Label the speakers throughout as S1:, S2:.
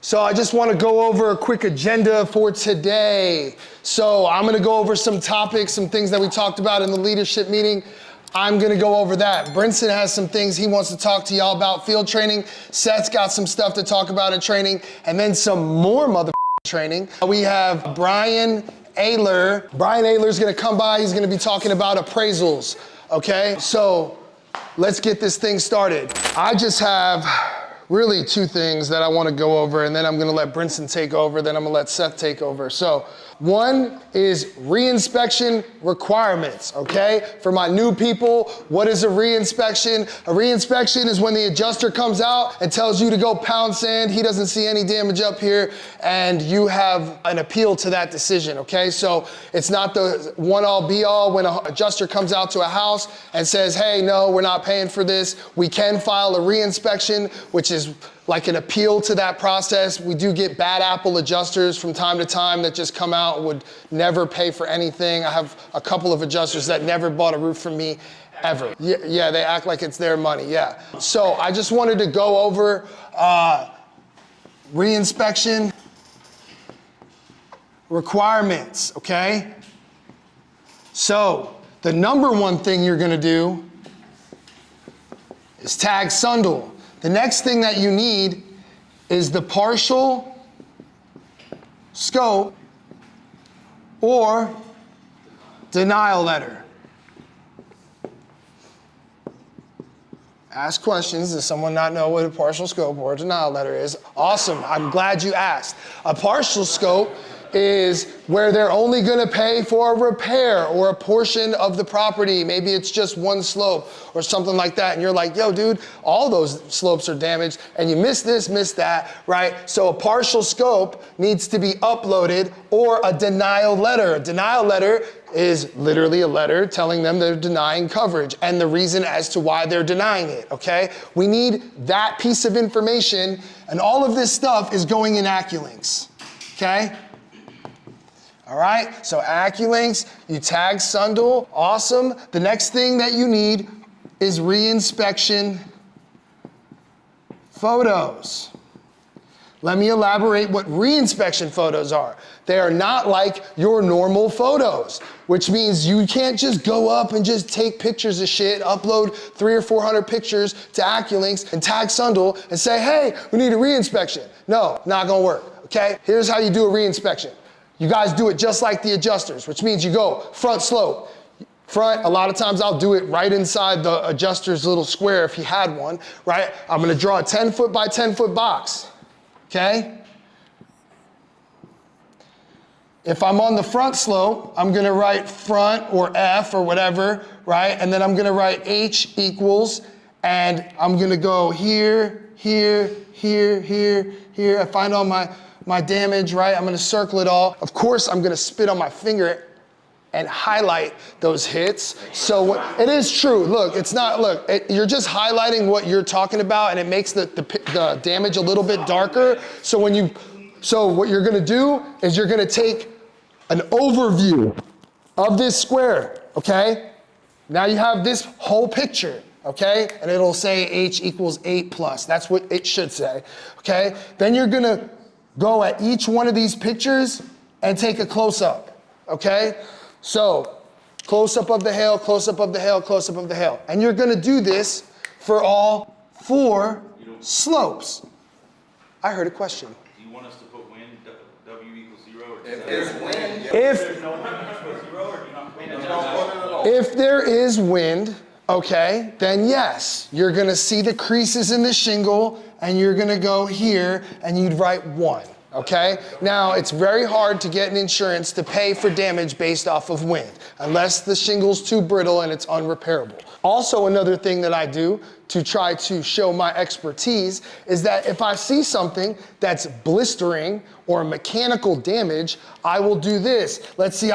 S1: So I just want to go over a quick agenda for today. So I'm going to go over some topics, some things that we talked about in the leadership meeting. I'm going to go over that. Brinson has some things he wants to talk to y'all about field training. Seth's got some stuff to talk about in training, and then some more training. We have Brian Ayler. Brian Ayler's going to come by. He's going to be talking about appraisals. Okay, so let's get this thing started. I just have really two things that I want to go over, and then I'm going to let Brinson take over, then I'm going to let Seth take over. So one is reinspection requirements, okay? For my new people, what is a reinspection? A reinspection is when the adjuster comes out and tells you to go pound sand, he doesn't see any damage up here, and you have an appeal to that decision, okay? So it's not the one-all be-all when an adjuster comes out to a house and says, hey, no, we're not paying for this. We can file a reinspection, which is like an appeal to that process. We do get bad apple adjusters from time to time that just come out and would never pay for anything. I have a couple of adjusters that never bought a roof from me ever. Yeah, they act like it's their money, yeah. So I just wanted to go over reinspection requirements, okay? So the number one thing you're gonna do is tag Sundle. The next thing that you need is the partial scope or denial letter. Ask questions. Does someone not know what a partial scope or a denial letter is? Awesome, I'm glad you asked. A partial scope is where they're only gonna pay for a repair or a portion of the property. Maybe it's just one slope or something like that, and you're like, yo, dude, all those slopes are damaged, and you missed this, missed that, right? So a partial scope needs to be uploaded, or a denial letter. A denial letter is literally a letter telling them they're denying coverage and the reason as to why they're denying it, okay? We need that piece of information, and all of this stuff is going in Acculinks, okay? All right, so Acculinks, you tag Sundle, awesome. The next thing that you need is reinspection photos. Let me elaborate what reinspection photos are. They are not like your normal photos, which means you can't just go up and just take pictures of shit, upload 300 or 400 pictures to Acculinks and tag Sundle and say, hey, we need a reinspection. No, not gonna work, okay? Here's how you do a reinspection. You guys do it just like the adjusters, which means you go front slope. Front, a lot of times I'll do it right inside the adjuster's little square if he had one, right? I'm gonna draw a 10 foot by 10 foot box, okay? If I'm on the front slope, I'm gonna write front or F or whatever, right? And then I'm gonna write H equals, and I'm gonna go here, here, here, here, here. I find all my damage, right? I'm gonna circle it all. Of course, I'm gonna spit on my finger and highlight those hits. So it is true, look, it's not, look, you're just highlighting what you're talking about, and it makes the damage a little bit darker. So what you're gonna do is you're gonna take an overview of this square, okay? Now you have this whole picture, okay? And it'll say H equals 8 plus, that's what it should say, okay? Then you're gonna go at each one of these pictures and take a close-up, okay? So, close-up of the hail, close-up of the hail, close-up of the hail. And you're gonna do this for all 4 slopes. I heard a question.
S2: Do you want us to put wind, W equals 0? Or
S3: if there's wind,
S2: there's no wind equals 0, or do you not put it at all?
S1: If there is wind, okay, then yes, you're gonna see the creases in the shingle, and you're gonna go here and you'd write 1, okay? Now, it's very hard to get an insurance to pay for damage based off of wind, unless the shingle's too brittle and it's unrepairable. Also, another thing that I do to try to show my expertise is that if I see something that's blistering or mechanical damage, I will do this. Let's see,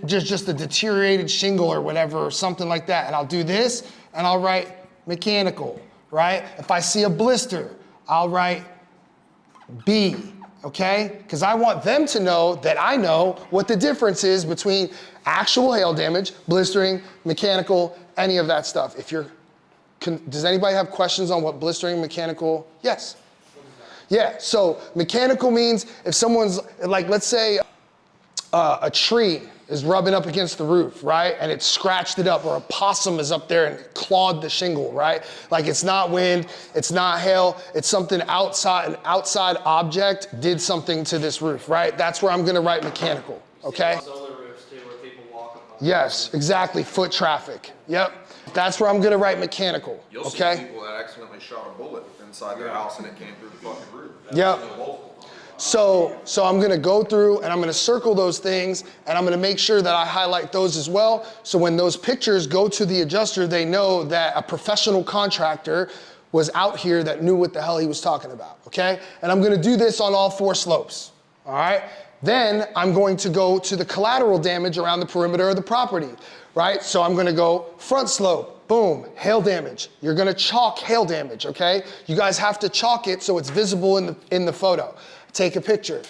S1: just a deteriorated shingle or whatever, or something like that, and I'll do this, and I'll write mechanical, right? If I see a blister, I'll write B, okay? Because I want them to know that I know what the difference is between actual hail damage, blistering, mechanical, any of that stuff. Does anybody have questions on what blistering, mechanical? Yes. Yeah, so mechanical means if someone's, like, let's say a tree is rubbing up against the roof, right? And it scratched it up, or a possum is up there and clawed the shingle, right? Like, it's not wind, it's not hail, it's something outside, an outside object did something to this roof, right? That's where I'm gonna write mechanical, okay?
S2: Solar roofs too, where people walk up on.
S1: Yes, exactly, foot traffic, yep. That's where I'm gonna write mechanical,
S3: You'll see
S1: okay?
S3: people that accidentally shot a bullet inside their house and it came through the fucking roof.
S1: Yep. So I'm gonna go through and I'm gonna circle those things and I'm gonna make sure that I highlight those as well. So when those pictures go to the adjuster, they know that a professional contractor was out here that knew what the hell he was talking about, okay? And I'm gonna do this on all 4 slopes, all right? Then I'm going to go to the collateral damage around the perimeter of the property, right? So I'm gonna go front slope, boom, hail damage. You're gonna chalk hail damage, okay? You guys have to chalk it so it's visible in the photo. Take a picture.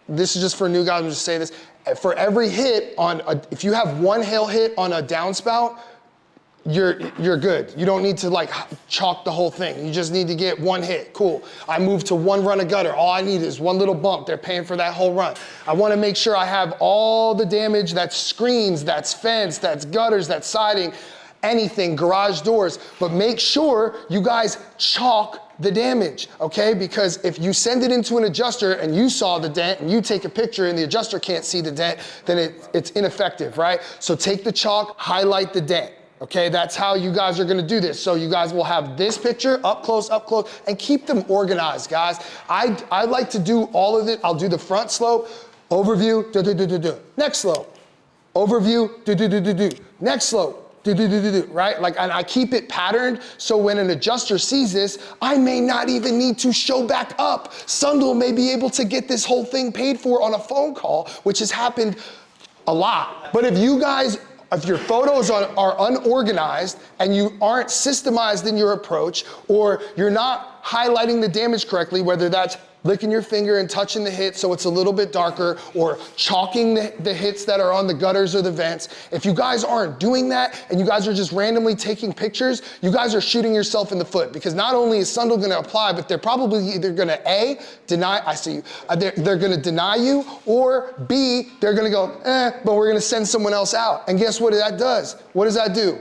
S1: This is just for new guys, I'm just saying this, for every hit if you have 1 hail hit on a downspout, you're good. You don't need to like chalk the whole thing. You just need to get 1 hit, cool. I moved to 1 run of gutter. All I need is 1 little bump. They're paying for that whole run. I wanna make sure I have all the damage that's screens, that's fence, that's gutters, that's siding, anything, garage doors, but make sure you guys chalk the damage, okay? Because if you send it into an adjuster and you saw the dent and you take a picture and the adjuster can't see the dent, then it's ineffective, right? So take the chalk, highlight the dent, okay? That's how you guys are gonna do this. So you guys will have this picture up close, and keep them organized, guys. I like to do all of it. I'll do the front slope, overview, next slope, overview, next slope, right? Like, and I keep it patterned so when an adjuster sees this, I may not even need to show back up. Sundal may be able to get this whole thing paid for on a phone call, which has happened a lot. But if your photos are unorganized and you aren't systemized in your approach, or you're not highlighting the damage correctly, whether that's licking your finger and touching the hit so it's a little bit darker, or chalking the hits that are on the gutters or the vents. If you guys aren't doing that and you guys are just randomly taking pictures, you guys are shooting yourself in the foot, because not only is Sundal gonna apply, but they're probably either gonna A, deny, I see you, they're gonna deny you, or B, they're gonna go, but we're gonna send someone else out. And guess what that does? What does that do?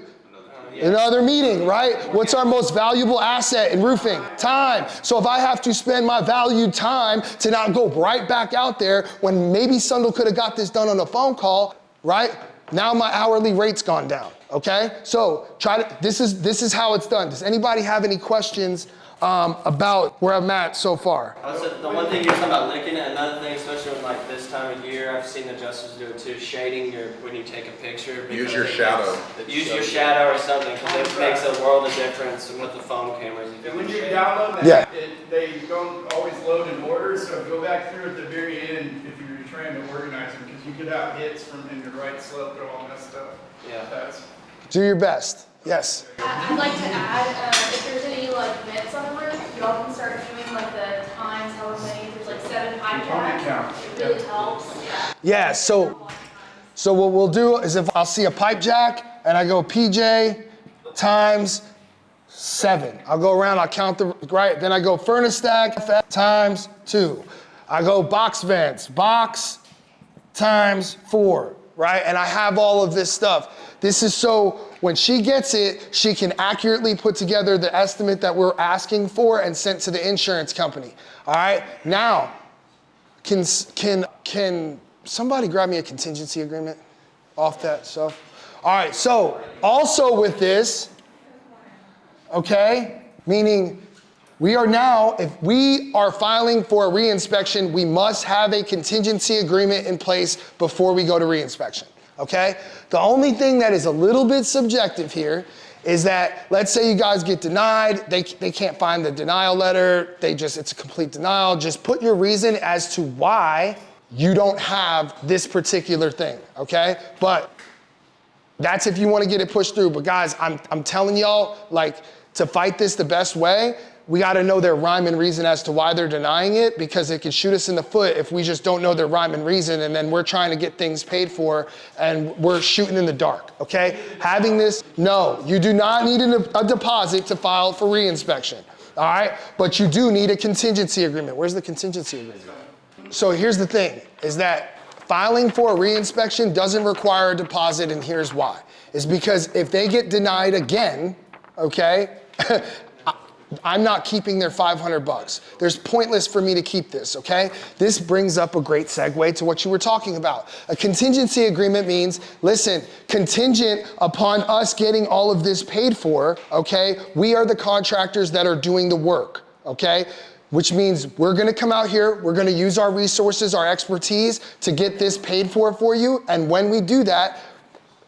S1: Another meeting, right? What's our most valuable asset in roofing? Time. So if I have to spend my valued time to not go right back out there when maybe Sundal could have got this done on a phone call, right? Now my hourly rate's gone down, okay? So this is how it's done. Does anybody have any questions about where I'm at so far?
S2: The one thing you're talking about licking it, another thing, especially when like this time of year, I've seen adjusters do it too, shading when you take a picture.
S3: Use your shadow.
S2: Use your shadow or something, because it makes a world of difference with the phone cameras.
S4: And when you download that, they don't always load in order, so go back through at the very end if you're trying to organize them, because you could have hits from in your right slope that are all messed up.
S2: Yeah.
S1: Do your best. Yes.
S5: I'd like to add, if there's any like bits on the roof, y'all can start doing like the times, however many, there's like 7 pipe
S4: Component count.
S5: It really helps, yeah.
S1: Yeah, so what we'll do is if I'll see a pipe jack and I go PJ times 7. I'll go around, I'll count right, then I go furnace stack times 2. I go box vents, box times 4, right? And I have all of this stuff. This is so when she gets it, she can accurately put together the estimate that we're asking for and sent to the insurance company. All right, now, can somebody grab me a contingency agreement off that stuff? All right, so also with this, okay, meaning we are now, if we are filing for a reinspection, we must have a contingency agreement in place before we go to reinspection, okay? The only thing that is a little bit subjective here is that, let's say you guys get denied, they can't find the denial letter, it's a complete denial. Just put your reason as to why you don't have this particular thing, okay? But that's if you want to get it pushed through. But guys, I'm telling y'all, like, to fight this the best way, we got to know their rhyme and reason as to why they're denying it, because it can shoot us in the foot if we just don't know their rhyme and reason, and then we're trying to get things paid for and we're shooting in the dark, okay? Having this, no, you do not need a deposit to file for reinspection. all right? But you do need a contingency agreement. Where's the contingency agreement? So here's the thing, is that filing for a reinspection doesn't require a deposit, and here's why. It's because if they get denied again, okay, I'm not keeping their $500. There's pointless for me to keep this, okay? This brings up a great segue to what you were talking about. A contingency agreement means, listen, contingent upon us getting all of this paid for, okay, we are the contractors that are doing the work, okay? Which means we're gonna come out here, we're gonna use our resources, our expertise to get this paid for you, and when we do that,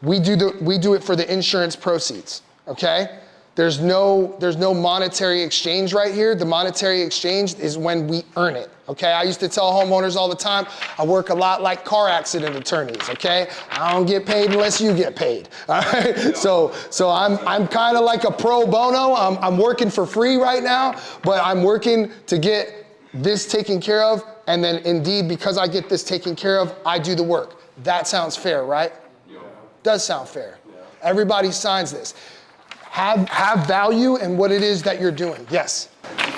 S1: we do it for the insurance proceeds, okay? There's no monetary exchange right here. The monetary exchange is when we earn it, okay? I used to tell homeowners all the time, I work a lot like car accident attorneys, okay? I don't get paid unless you get paid, all right? So I'm kind of like a pro bono. I'm working for free right now, but I'm working to get this taken care of, and then indeed, because I get this taken care of, I do the work. That sounds fair, right? Yeah. Does sound fair. Yeah. Everybody signs this. Have value in what it is that you're doing. Yes?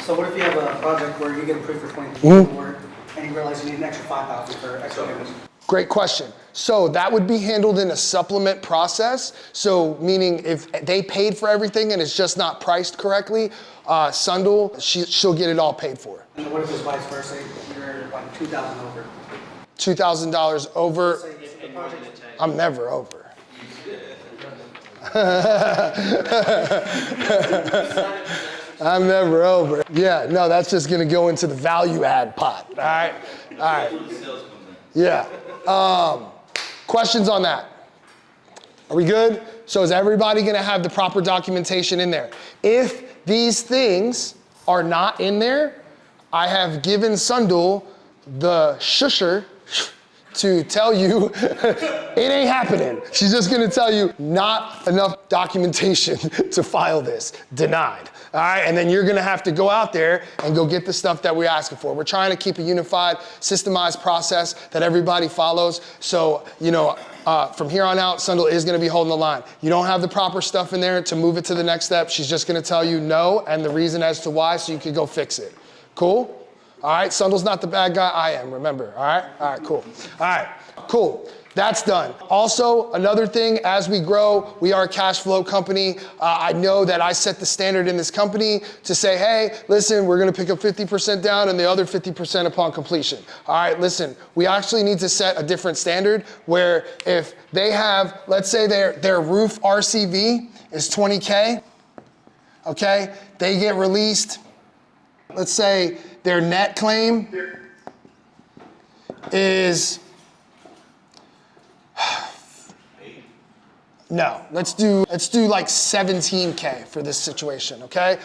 S6: So what if you have a project where you get approved for 20% work and you realize you need an extra 5,000 for extra payments?
S1: Great question. So that would be handled in a supplement process. So meaning if they paid for everything and it's just not priced correctly, Sundal, she'll get it all paid for.
S6: And what if it's vice versa? You're like 2,000 over.
S1: $2,000 over.
S6: Say the project.
S1: I'm never over. I'm never over. Yeah, no, that's just gonna go into the value add pot. All right, all right. Yeah. Questions on that? Are we good? So is everybody gonna have the proper documentation in there? If these things are not in there, I have given Sundal the shusher to tell you it ain't happening. She's just gonna tell you not enough documentation to file this, denied. All right, and then you're gonna have to go out there and go get the stuff that we're asking for. We're trying to keep a unified, systemized process that everybody follows. So, from here on out, Sundal is gonna be holding the line. You don't have the proper stuff in there to move it to the next step. She's just gonna tell you no and the reason as to why so you can go fix it. Cool? All right, Sundal's not the bad guy, I am, remember, all right, cool. All right, cool, that's done. Also, another thing, as we grow, we are a cash flow company. I know that I set the standard in this company to say, hey, listen, we're gonna pick up 50% down and the other 50% upon completion. All right, listen, we actually need to set a different standard where if they have, let's say their roof RCV is 20K, okay, they get released, let's say their net claim is, no, let's do like 17K for this situation, okay?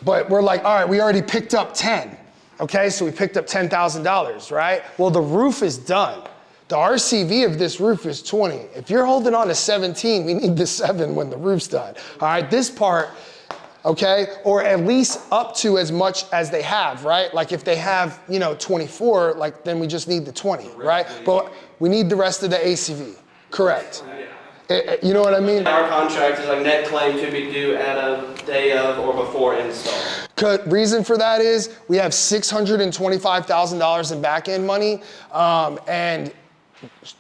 S1: But we're like, all right, we already picked up 10, okay? So we picked up $10,000, right? Well, the roof is done. The RCV of this roof is 20. If you're holding on to 17, we need the 7 when the roof's done. All right, this part, okay, or at least up to as much as they have, right? Like if they have, 24, like then we just need the 20, right? But we need the rest of the ACV, correct? You know what I mean?
S2: Our contract is like net claim to be due at a day of or before install.
S1: Reason for that is we have $625,000 in back end money, and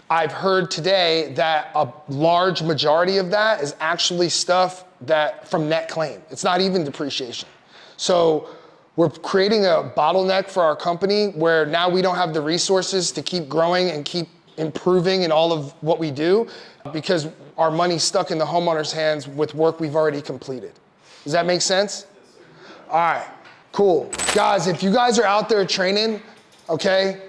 S1: I've heard today that a large majority of that is actually stuff that from net claim. It's not even depreciation. So we're creating a bottleneck for our company where now we don't have the resources to keep growing and keep improving in all of what we do because our money's stuck in the homeowner's hands with work we've already completed. Does that make sense? All right, cool. Guys, if you guys are out there training, okay,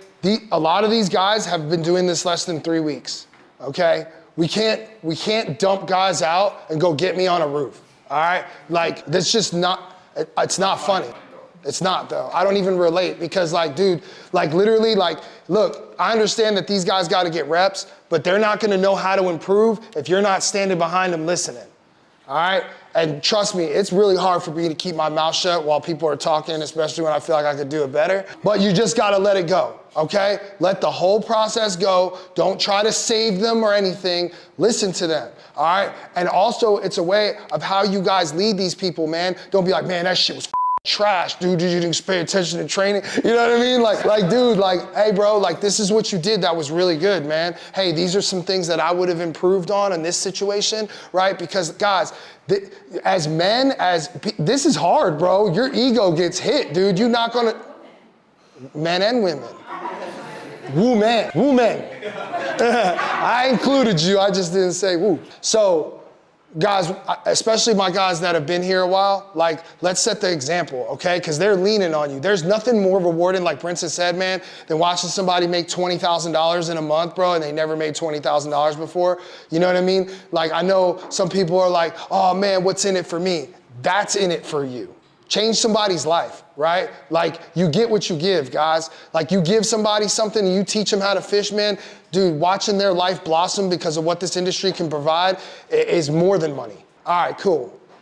S1: a lot of these guys have been doing this less than 3 weeks, okay? We can't dump guys out and go get me on a roof, all right? Like, that's just not, it's not funny. It's not though. I don't even relate because dude, literally, look, I understand that these guys gotta get reps, but they're not gonna know how to improve if you're not standing behind them listening. all right? And trust me, it's really hard for me to keep my mouth shut while people are talking, especially when I feel like I could do it better. But you just gotta let it go, okay? Let the whole process go. Don't try to save them or anything. Listen to them, all right? And also, it's a way of how you guys lead these people, man. Don't be like, man, that shit was trash, dude. You didn't pay attention to training. You know what I mean? Like, dude, like, hey, bro, like, this is what you did that was really good, man. Hey, these are some things that I would have improved on in this situation, right? Because, guys, as men, this is hard, bro. Your ego gets hit, dude. You're not gonna, men and women. Woo, man. I included you, I just didn't say woo. So, guys, especially my guys that have been here a while, like, let's set the example, okay? Because they're leaning on you. There's nothing more rewarding, like Brinson said, man, than watching somebody make $20,000 in a month, bro, and they never made $20,000 before. You know what I mean? Like, I know some people are like, oh man, what's in it for me? That's in it for you. Change somebody's life, right? Like, you get what you give, guys. Like, you give somebody something and you teach them how to fish, man. Dude, watching their life blossom because of what this industry can provide is more than money. All right, cool.